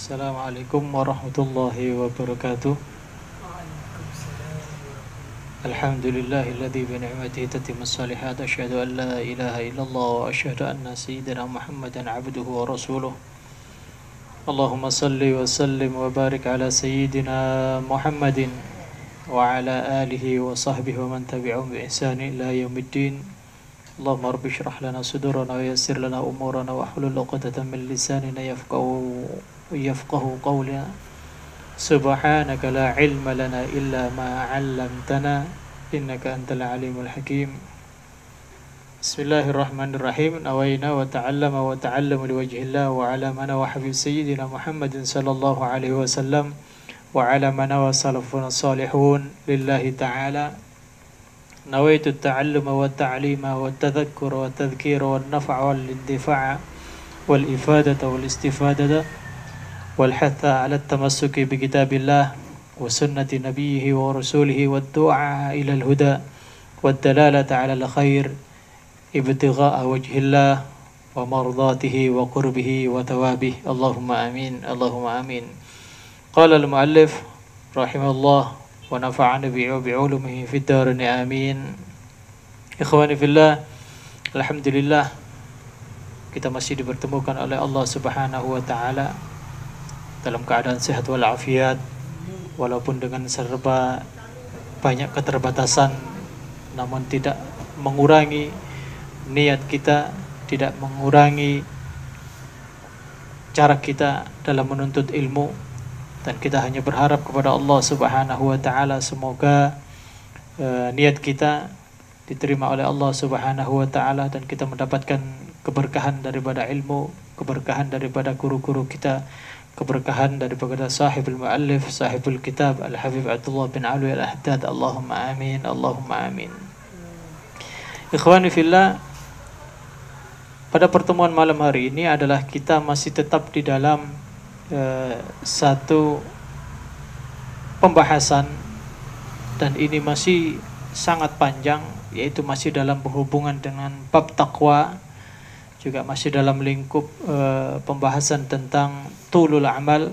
Assalamualaikum warahmatullahi wabarakatuh. Alhamdulillahilladzi bi ni'matihi tatimmus shalihat. Asyhadu an la ilaha illallah wa asyhadu anna sayyidina Muhammadan abduhu wa rasuluh. Allahumma salli wa sallim wa barik ala sayyidina Muhammadin wa ala alihi wa sahbihi wa man tabi'ahum bi ihsani ila yaumiddin. Allahumma rabbi shrah lana sudurana wa yassir lana umurana wa hlul 'uqdatam min lisanina yafqahu qawlana. Subhanaka la ilma lana illa ma 'allamtana innaka antal alimul hakim. Bismillahirrahmanirrahim. Nawaina wa ta'allama wa ta'allamu liwajhillah wa 'ala mana wa habib sayyidina Muhammadin sallallahu alaihi wasallam wa 'ala mana wa salafun salihun lillahi ta'ala. Nawaitu at-ta'alluma wa at-ta'lima wa at-tadhakkura wa at-tadhkira wa an-naf'a wal intifa'a wal ifadata wal istifadata والحث على التمسك بكتاب الله وسنة نبيه ورسوله والدعاء إلى الهدى والدلالة على الخير ابتغاء وجه الله ومرضاته وقربه وثوابه اللهم آمين اللهم آمين. قال المؤلف رحمه الله ونفعنا بعلومه في الدارين آمين. Ikhwani fillah, alhamdulillah kita masih dipertemukan oleh Allah Subhanahu wa taala dalam keadaan sehat walafiat, walaupun dengan serba banyak keterbatasan, namun tidak mengurangi niat kita, tidak mengurangi cara kita dalam menuntut ilmu, dan kita hanya berharap kepada Allah Subhanahu wa taala semoga niat kita diterima oleh Allah Subhanahu wa taala dan kita mendapatkan keberkahan daripada ilmu, keberkahan daripada guru-guru kita, keberkahan daripada sahibul muallif, sahibul kitab Al-Habib Abdullah bin Alwi Al-Haddad. Allahumma amin, Allahumma amin. Ikhwani fillah, pada pertemuan malam hari ini adalah kita masih tetap di dalam satu pembahasan, dan ini masih sangat panjang, yaitu masih dalam berhubungan dengan bab taqwa, juga masih dalam lingkup pembahasan tentang tulul amal,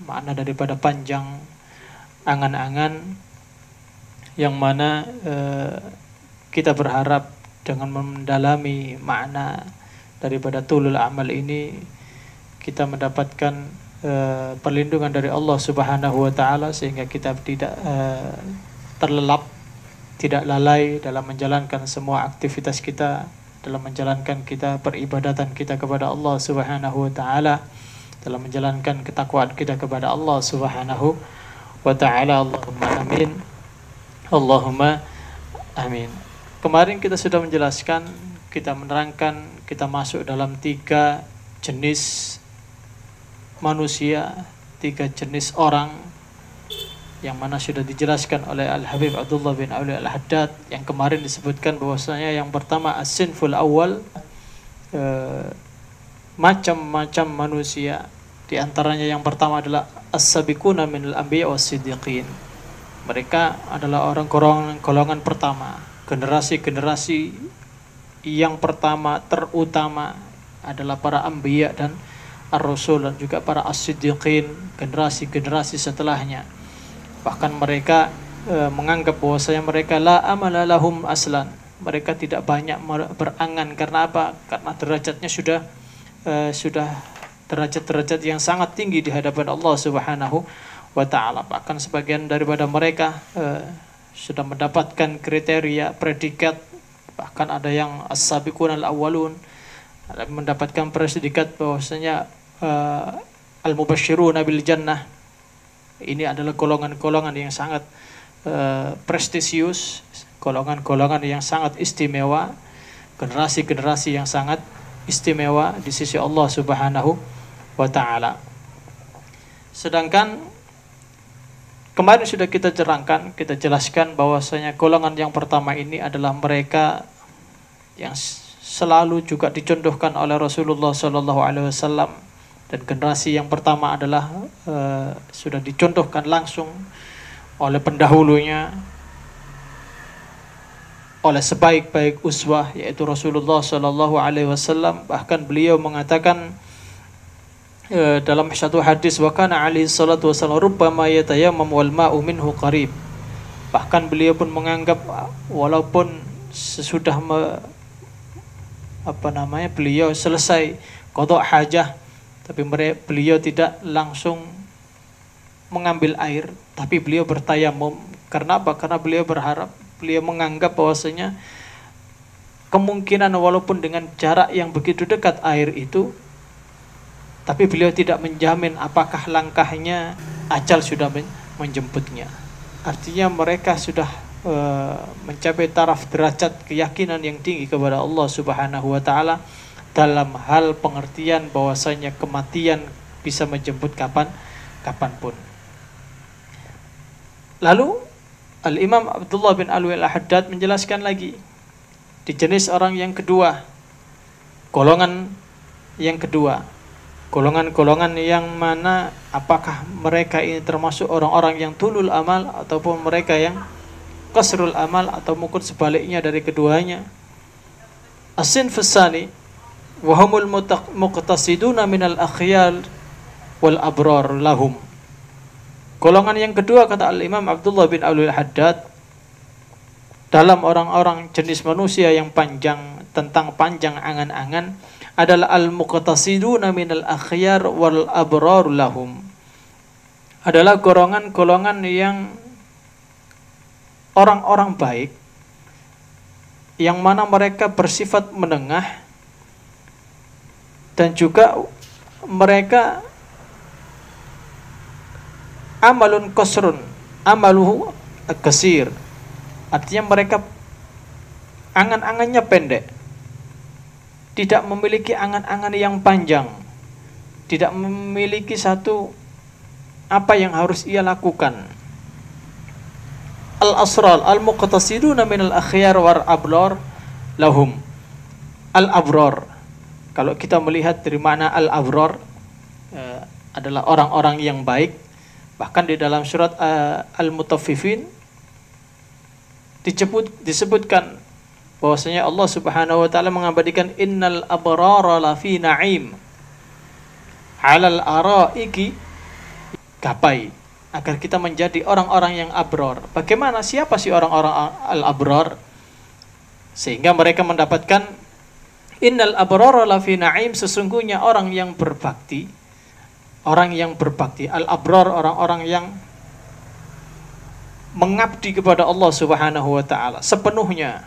makna daripada panjang angan-angan, yang mana kita berharap dengan mendalami makna daripada tulul amal ini kita mendapatkan perlindungan dari Allah Subhanahu wa taala, sehingga kita tidak terlelap, tidak lalai dalam menjalankan semua aktivitas kita, dalam menjalankan kita peribadatan kita kepada Allah Subhanahu wa taala, dalam menjalankan ketakwaan kita kepada Allah Subhanahu wa taala. Allahumma amin. Allahumma amin. Kemarin kita sudah menjelaskan, kita menerangkan, kita masuk dalam 3 jenis manusia, 3 jenis orang, yang mana sudah dijelaskan oleh Al-Habib Abdullah bin Alwi Al-Haddad, yang kemarin disebutkan bahwasanya yang pertama as-sinful awal, macam-macam manusia. Di antaranya yang pertama adalah as-sabiquna minal anbiya was-siddiqin. Mereka adalah orang golongan pertama, generasi-generasi yang pertama terutama adalah para anbiya dan ar-rasul, dan juga para as-siddiqin, generasi-generasi setelahnya. Bahkan mereka menganggap bahwasanya mereka la amala lahum aslan. Mereka tidak banyak berangan. Karena apa? Karena derajatnya sudah derajat-derajat yang sangat tinggi di hadapan Allah Subhanahu wa taala. Bahkan sebagian daripada mereka sudah mendapatkan kriteria predikat, bahkan ada yang as-sabiqun al-awwalun, mendapatkan predikat bahwasanya al-mubasysyiruna bil jannah. Ini adalah golongan-golongan yang sangat prestisius, golongan-golongan yang sangat istimewa, generasi-generasi yang sangat istimewa di sisi Allah Subhanahu wa taala. Sedangkan kemarin sudah kita terangkan, kita jelaskan bahwasanya golongan yang pertama ini adalah mereka yang selalu juga dicontohkan oleh Rasulullah sallallahu alaihi wasallam. Dan generasi yang pertama adalah sudah dicontohkan langsung oleh pendahulunya, oleh sebaik-baik uswah, yaitu Rasulullah sallallahu alaihi wasallam. Bahkan beliau mengatakan, dalam satu hadis, wa kana alaihi salatu wasallam rubbama yatayammam wal ma'u minhu qarib. Bahkan beliau pun menganggap walaupun sesudah beliau selesai qada hajah, tapi beliau tidak langsung mengambil air, tapi beliau bertayamum. Karena apa? Karena beliau menganggap bahwasanya kemungkinan walaupun dengan jarak yang begitu dekat air itu, tapi beliau tidak menjamin apakah langkahnya ajal sudah menjemputnya. Artinya mereka sudah mencapai taraf derajat keyakinan yang tinggi kepada Allah Subhanahu wa taala dalam hal pengertian bahwasanya kematian bisa menjemput kapanpun. Lalu Al-Imam Abdullah bin Alwi al-Haddad menjelaskan lagi di jenis orang yang kedua, golongan yang kedua, golongan-golongan yang mana apakah mereka ini termasuk orang-orang yang tulul amal ataupun mereka yang qasrul amal atau mungkin sebaliknya dari keduanya. As-sinfus tsani wa humul muqtasiduna minal akhyar wal abrar lahum. Golongan yang kedua, kata Al-Imam Abdullah bin Alwi al-Haddad, dalam orang-orang jenis manusia yang panjang angan-angan adalah al-muqtasiduna minal akhyar wal abrar lahum. Adalah golongan-golongan yang orang-orang baik yang mana mereka bersifat menengah dan juga mereka amalun qasrun amaluhu kasir. Artinya mereka angan-angannya pendek, tidak memiliki angan-angan yang panjang, tidak memiliki satu apa yang harus ia lakukan. Al-asral al-muqtasiduna minal akhyar war abrar lahum. Al-abrar, kalau kita melihat dari mana al-abrar adalah orang-orang yang baik. Bahkan di dalam surat Al-Mutaffifin disebutkan bahwasanya Allah Subhanahu wa taala mengabadikan innal abrara lafi na'im 'alal araiki, gapai agar kita menjadi orang-orang yang abrar. Bagaimana, siapa sih orang-orang al-abrar? Sehingga mereka mendapatkan innal abrara lafi na'im, sesungguhnya orang yang berbakti, al-abrar, orang-orang yang mengabdi kepada Allah Subhanahu wa taala sepenuhnya,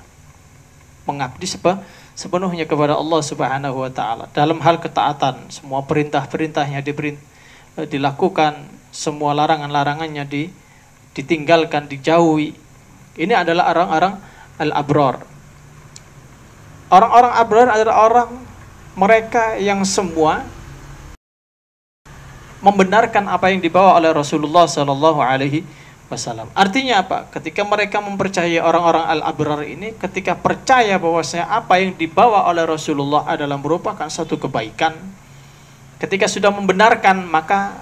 mengabdi sepenuhnya kepada Allah Subhanahu wa taala dalam hal ketaatan, semua perintah-perintahnya dilakukan, semua larangan-larangannya ditinggalkan, dijauhi. Ini adalah orang-orang al-abrar. Orang-orang abrar adalah orang mereka yang semua membenarkan apa yang dibawa oleh Rasulullah sallallahu alaihi wasallam. Artinya apa? Ketika mereka mempercayai orang-orang al-abrar ini, ketika percaya bahwasanya apa yang dibawa oleh Rasulullah adalah merupakan satu kebaikan, ketika sudah membenarkan, maka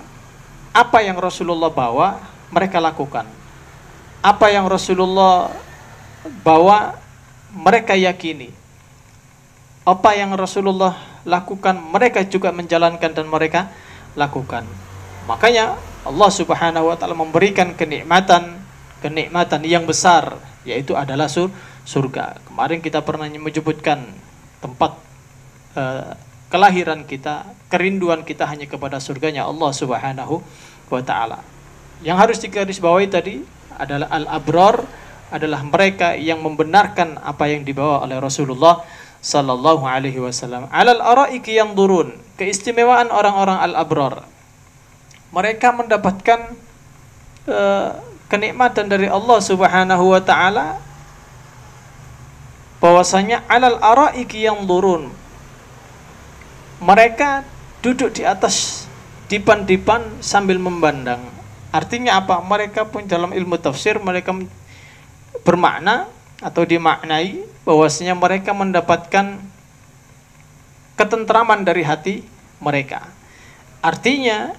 apa yang Rasulullah bawa mereka lakukan. Apa yang Rasulullah bawa mereka yakini. Apa yang Rasulullah lakukan mereka juga menjalankan dan mereka lakukan. Makanya Allah Subhanahu wa taala memberikan kenikmatan yang besar, yaitu adalah surga. Kemarin kita pernah menyebutkan tempat kelahiran kita, kerinduan kita hanya kepada surganya Allah Subhanahu wa taala. Yang harus digarisbawahi tadi adalah al-abrar, adalah mereka yang membenarkan apa yang dibawa oleh Rasulullah sallallahu alaihi wasallam. Alal araiki yanzurun, keistimewaan orang-orang al-abrar. Mereka mendapatkan kenikmatan dari Allah Subhanahu wa taala bahwasanya alal araiki yanzurun. Mereka duduk di atas dipan-dipan sambil memandang. Artinya apa? Mereka pun dalam ilmu tafsir mereka bermakna atau dimaknai bahwasanya mereka mendapatkan ketentraman dari hati mereka. Artinya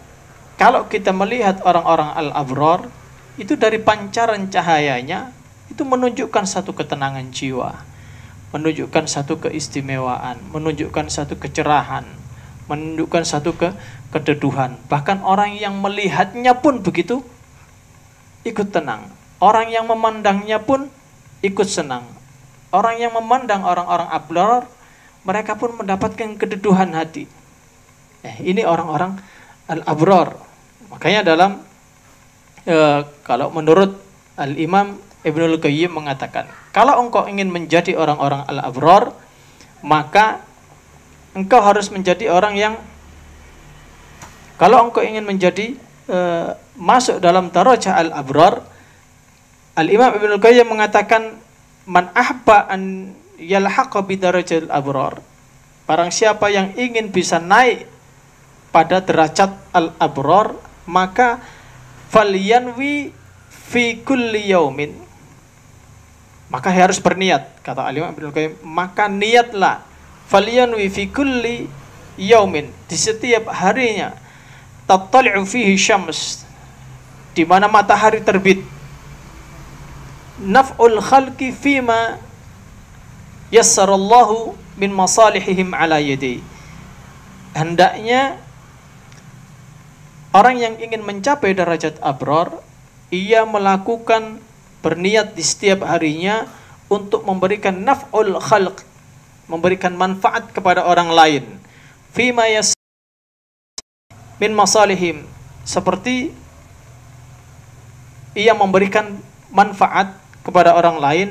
kalau kita melihat orang-orang al-abrar itu dari pancaran cahayanya itu menunjukkan satu ketenangan jiwa, menunjukkan satu keistimewaan, menunjukkan satu kecerahan, menunjukkan satu keteduhan. Bahkan orang yang melihatnya pun begitu ikut tenang. Orang yang memandangnya pun ikut senang. Orang yang memandang orang-orang abrar, mereka pun mendapatkan keteduhan hati. Ini orang-orang al-abrar. Makanya dalam kalau menurut Al-Imam Ibnul Qayyim mengatakan, kalau engkau ingin menjadi orang-orang al-abrar, maka engkau harus menjadi orang yang, kalau engkau ingin menjadi masuk dalam darajah al-abrar, Al-Imam Ibnul Qayyim mengatakan, man ahba an yalhaqa bi darajal abrar, barang siapa yang ingin bisa naik pada derajat al-abrar, maka falyanwi fi kulli yaumin, maka harus berniat, kata Al-Imam Ibnul Qayyim, maka niatlah, falyanwi fi kulli yaumin, di setiap harinya, tattali'u fihi syams, di mana matahari terbit, naf'ul khalqi fima yassarallahu min masalihihim ala yadi, hendaknya orang yang ingin mencapai derajat abrar, ia melakukan, berniat di setiap harinya untuk memberikan naf'ul khalq, memberikan manfaat kepada orang lain, fima yas min masalihim, seperti ia memberikan manfaat kepada orang lain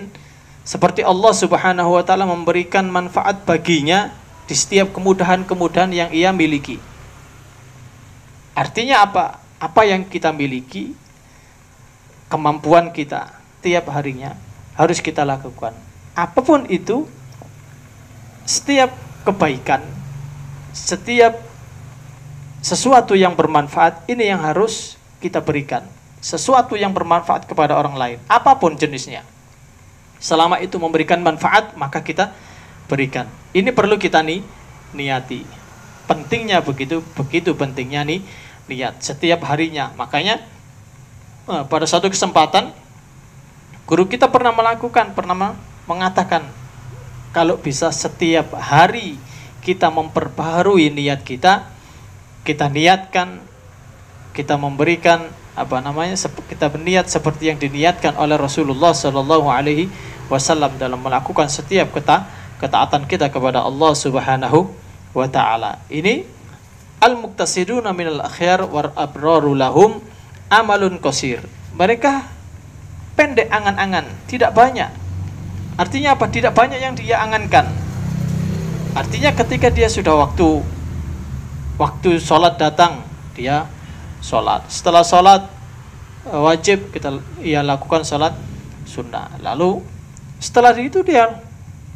seperti Allah Subhanahu wa taala memberikan manfaat baginya di setiap kemudahan-kemudahan yang ia miliki. Artinya apa? Apa yang kita miliki, kemampuan kita tiap harinya harus kita lakukan. Apapun itu, setiap kebaikan, setiap sesuatu yang bermanfaat, ini yang harus kita berikan. Sesuatu yang bermanfaat kepada orang lain, apapun jenisnya, selama itu memberikan manfaat, maka kita berikan. Ini perlu kita niati. Pentingnya begitu pentingnya niat setiap harinya. Makanya pada suatu kesempatan guru kita pernah mengatakan, kalau bisa setiap hari kita memperbaharui niat kita niatkan, kita memberikan kita berniat seperti yang diniatkan oleh Rasulullah Sallallahu Alaihi Wasallam dalam melakukan setiap ketaatan kita kepada Allah Subhanahu wa Ta'ala. Ini al-muqtasiduna minal akhyar war abraru lahum amalun qasir. Mereka pendek angan-angan, tidak banyak. Artinya apa? Tidak banyak yang dia angankan. Artinya ketika dia sudah waktu sholat datang, dia sholat. Setelah sholat wajib, ia lakukan sholat sunnah. Lalu setelah itu dia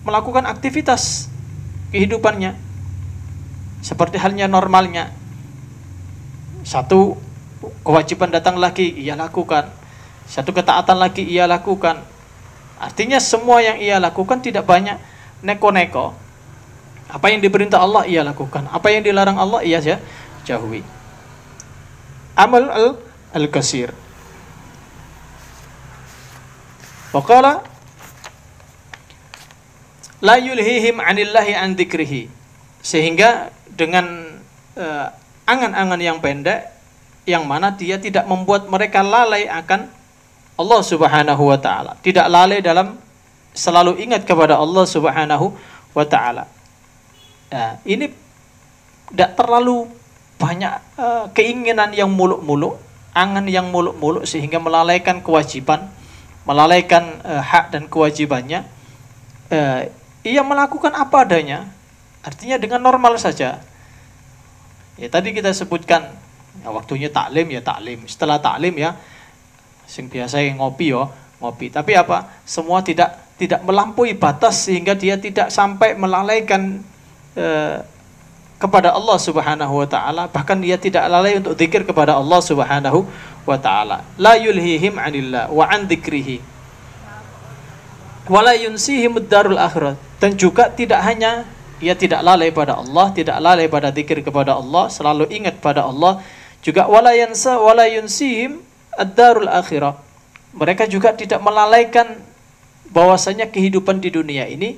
melakukan aktivitas kehidupannya seperti halnya normalnya. Satu kewajiban datang lagi, ia lakukan. Satu ketaatan lagi, ia lakukan. Artinya semua yang ia lakukan tidak banyak neko-neko. Apa yang diperintah Allah, ia lakukan. Apa yang dilarang Allah, ia jauhi. Amal al-qasir. Waqala la yulhihim 'anillahi an dzikrihi. Sehingga dengan angan-angan yang pendek, yang mana dia tidak membuat mereka lalai akan Allah Subhanahu wa Ta'ala, tidak lalai dalam selalu ingat kepada Allah Subhanahu wa Ta'ala. Ini tidak terlalu banyak keinginan yang muluk-muluk, angan yang muluk-muluk sehingga melalaikan kewajiban, melalaikan hak dan kewajibannya. Ia melakukan apa adanya, artinya dengan normal saja. Ya tadi kita sebutkan, waktunya taklim ya taklim, setelah taklim ya sing biasa yang ngopi ya ngopi. Tapi apa? Semua tidak melampaui batas sehingga dia tidak sampai melalaikan kepada Allah Subhanahu wa Ta'ala, bahkan dia tidak lalai untuk zikir kepada Allah Subhanahu wa Ta'ala. La yulhihim 'anillah wa 'an dzikrihi wa la yunsihim ad-darul akhirat. Dan juga tidak hanya ia tidak lalai pada Allah, tidak lalai pada zikir kepada Allah, selalu ingat pada Allah, juga wala yansa wala yunsihim ad-darul akhirah. Mereka juga tidak melalaikan bahwasanya kehidupan di dunia ini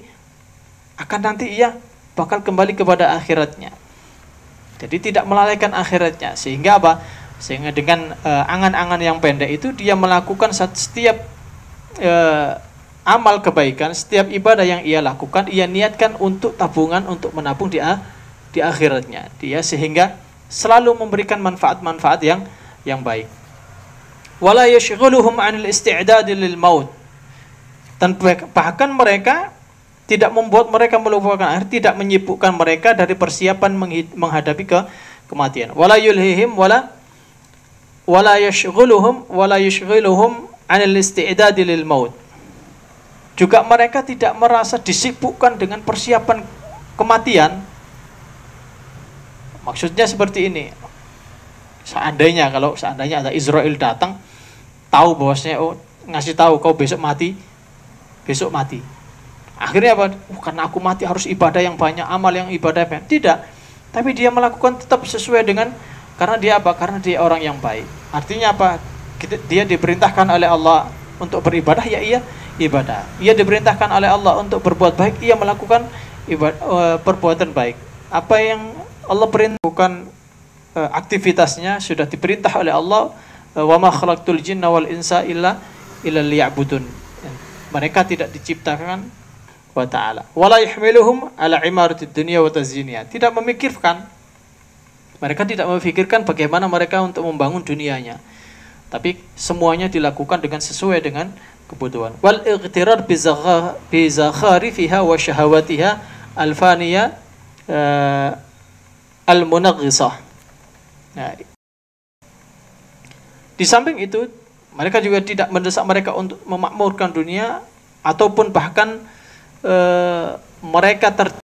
akan nanti ia bakal kembali kepada akhiratnya. Jadi tidak melalaikan akhiratnya. Sehingga apa? Sehingga dengan angan-angan yang pendek itu dia melakukan setiap amal kebaikan, setiap ibadah yang ia lakukan, ia niatkan untuk tabungan, untuk menabung di akhiratnya. Dia sehingga selalu memberikan manfaat-manfaat yang baik. Wala yashghuluhum 'anil isti'dad lil maut. Dan bahkan mereka tidak membuat mereka melupakan akhir, tidak menyibukkan mereka dari persiapan menghadapi kematian. Wala yulhihim wala yashghuluhum 'anil isti'dad lil maut. Juga mereka tidak merasa disibukkan dengan persiapan kematian. Maksudnya seperti ini. Seandainya ada Israel datang, tahu bahwasanya ngasih tahu kau besok mati. Akhirnya apa? Karena aku mati harus ibadah yang banyak, amal yang ibadah banyak. Tidak. Tapi dia melakukan tetap sesuai dengan, karena dia apa? Karena dia orang yang baik. Artinya apa? Dia diperintahkan oleh Allah untuk beribadah, ya iya ibadah. Ia diperintahkan oleh Allah untuk berbuat baik, ia melakukan perbuatan baik. Apa yang Allah perintahkan, aktivitasnya sudah diperintah oleh Allah. Wa ma khalaqtul jinna wal insa illa liya'budun. Mereka tidak diciptakan wa ta'ala. Wala yahmiluhum ala imaratid dunya wa tazyiniha. Tidak memikirkan, mereka tidak memikirkan bagaimana mereka untuk membangun dunianya. Tapi semuanya dilakukan dengan sesuai dengan kebutuhan. Wal ightirar bi zakharifiha wa syahawatiha al-faniyah al-munaghisah. Nah, di samping itu mereka juga tidak mendesak mereka untuk memakmurkan dunia, ataupun bahkan mereka